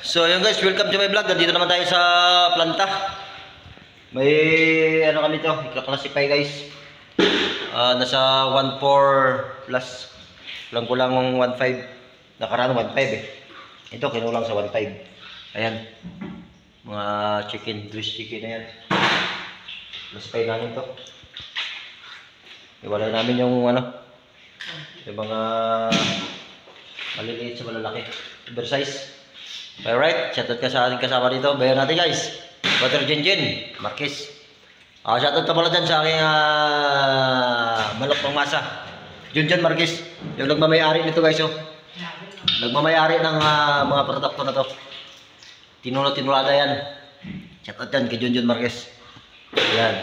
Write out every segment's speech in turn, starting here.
So yun guys, welcome to my vlog. Nandito naman tayo sa planta. May ano kami to, i-classify guys. Nasa 1.4 plus. Kulang 1.5. Nakaraan 1.5 eh. Ito kinulang sa 1.5. Ayan. Mga chicken, dressed chicken na yan. Classify namin to. Iwalay namin yung ano, yung mga maliliit sa malalaki. Oversize. Alright, shoutout ka sa ating kasama dito. Bayan natin guys. Water Jinjin, Marquez. Shoutout ka pala dyan sa aking manok pang masa. Junjun Marquez. Yung nagmamayari nito guys. Oh. Nagmamayari ng mga produkto na to. Tinulada yan. Shoutout yan kay Junjun Marquez. Yan.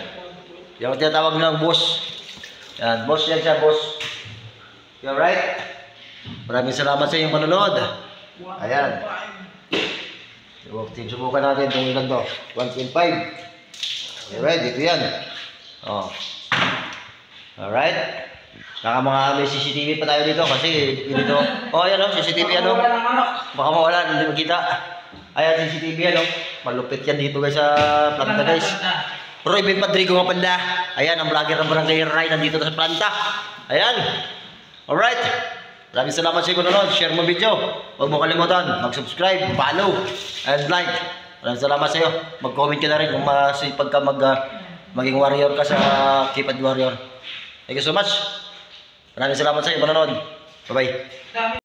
Yung tinatawag nilang boss. Yan, boss yan siya, boss. You alright? Maraming salamat sa iyong panonood. Ayan. Subukan natin itong ilan to. 1.5. Alright, dito yan. Oh. Alright. May CCTV pa tayo dito kasi dito. Oh, ayan o, CCTV ano. Baka mawala, hindi makita. Ayan, CCTV ano. Malupit yan dito guys sa planta guys. Roy Ben Padrigo nga pala. Ayan, ang vlogger ng Barangay Ray nandito sa planta. Ayan. Alright. Maraming salamat sa inyo nanonood. Share mo video. Huwag mo kalimutan. Mag-subscribe, follow, and like. Maraming salamat sa iyo. Mag-comment ka na rin kung masipag ka maging warrior ka sa Keypad Warrior. Thank you so much. Maraming salamat sa inyo nanonood. Bye-bye.